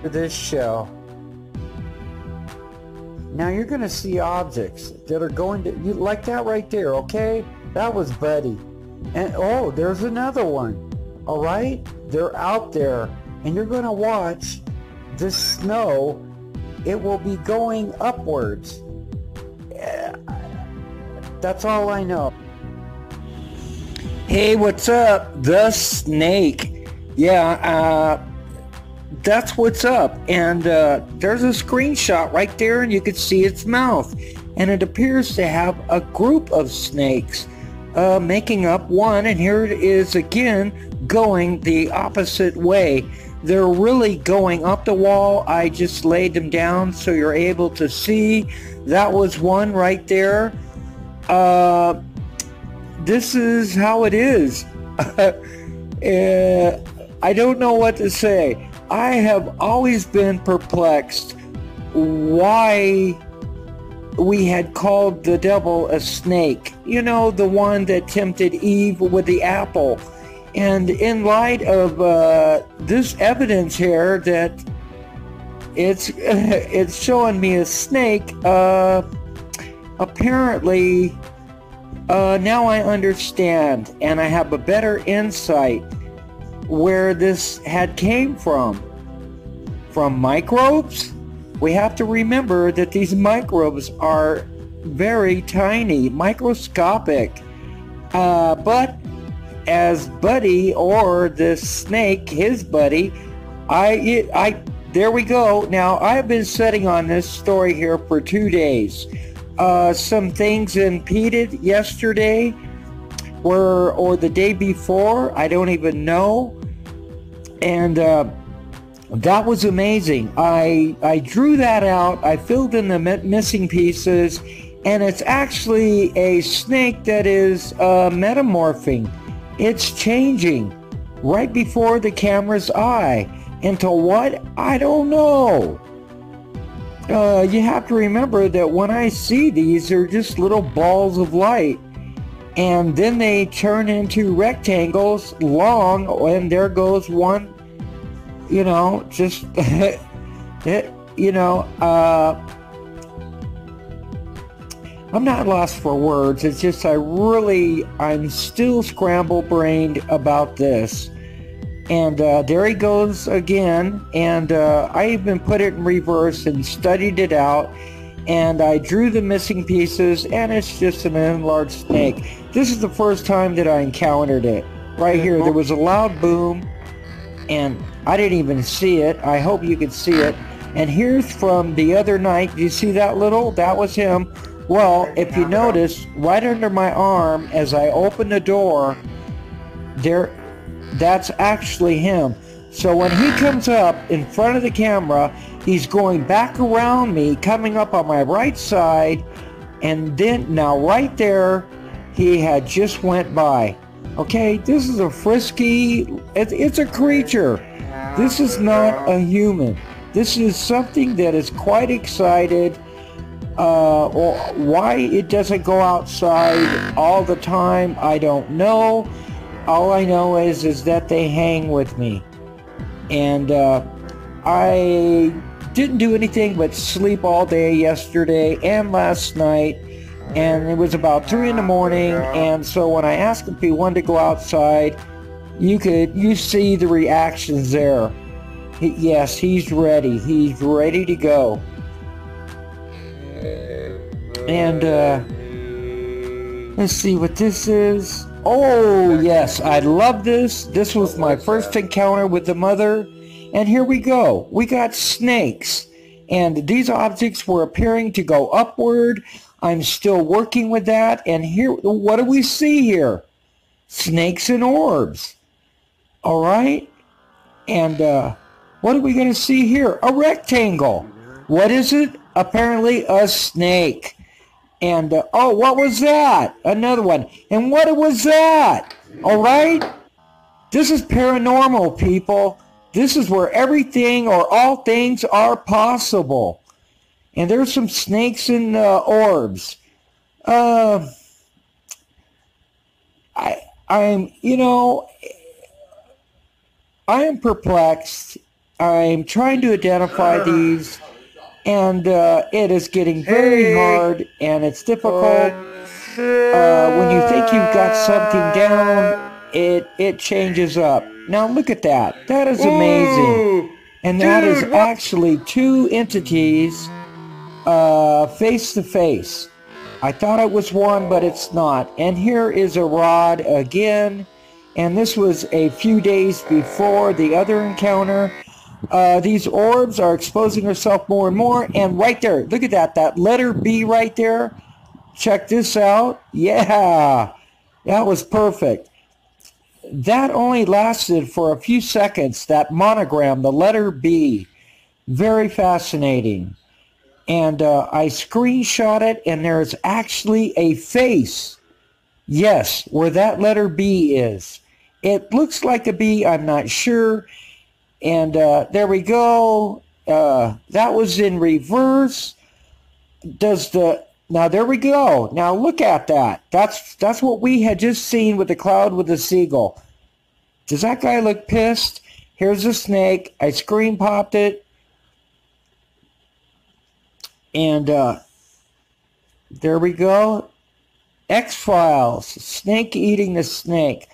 this show. Now you're going to see objects that are going to, you like that right there, okay? That was Buddy. And oh, there's another one. All right? They're out there. And you're going to watch the snow. It will be going upwards. That's all I know. Hey, what's up? The snake. Yeah, that's what's up. And there's a screenshot right there, and you can see its mouth. And it appears to have a group of snakes making up one. And here it is again going the opposite way. They're really going up the wall. I just laid them down so you're able to see. That was one right there. This is how it is. I don't know what to say. I have always been perplexed why we had called the devil a snake. You know, the one that tempted Eve with the apple. And in light of this evidence here that it's showing me a snake, apparently now I understand, and I have a better insight where this had came from microbes. We have to remember that these microbes are very tiny, microscopic, but as Buddy, or this snake, his buddy, there we go. Now, I've been sitting on this story here for 2 days. Some things impeded yesterday or the day before, I don't even know. And that was amazing. I drew that out. I filled in the missing pieces, and it's actually a snake that is metamorphing. It's changing right before the camera's eye. Into what? I don't know. You have to remember that when I see these, they're just little balls of light. And then they turn into rectangles, long, and there goes one, you know, just, you know, I'm not lost for words. It's just I'm still scramble-brained about this. And there he goes again. And I even put it in reverse and studied it out. And I drew the missing pieces, and it's just an enlarged snake. This is the first time that I encountered it. Right here, there was a loud boom, and I didn't even see it. I hope you could see it. And here's from the other night. Do you see that little? That was him. Well, if you notice, right under my arm, as I open the door, that's actually him. So when he comes up in front of the camera, he's going back around me, coming up on my right side, and then now right there, he had just went by. Okay, this is a frisky, it's a creature. This is not a human. This is something that is quite excited. Or why it doesn't go outside all the time, I don't know. All I know is that they hang with me. And I didn't do anything but sleep all day yesterday and last night. And it was about 3 in the morning. And so when I asked him if he wanted to go outside, you see the reactions there. Yes, he's ready. He's ready to go. And let's see what this is. Oh, yes, I love this. This was my first encounter with the mother. And here we go. We got snakes. And these objects were appearing to go upward. I'm still working with that. And here, what do we see here? Snakes and orbs. All right. And what are we going to see here? A rectangle. What is it? Apparently a snake. And, oh, what was that? Another one. And what was that? All right? This is paranormal, people. This is where everything or all things are possible. And there's some snakes and orbs. I am perplexed. I'm trying to identify these, and it is getting very hard, and it's difficult. When you think you've got something down, it changes up. Now look at that. That is amazing. And that is actually two entities face to face. I thought it was one, but it's not. And here is a rod again. And this was a few days before the other encounter. These orbs are exposing herself more and more. And right there, look at that. That letter B right there. Check this out. Yeah, that was perfect. That only lasted for a few seconds. That monogram, the letter B. Very fascinating. And I screenshot it, and there's actually a face. Yes, where that letter B is. It looks like a B, I'm not sure. And there we go. That was in reverse. Now there we go. Now look at that. That's what we had just seen with the cloud with the seagull. Does that guy look pissed? Here's a snake. I screen popped it. And there we go. X-Files. Snake eating the snake.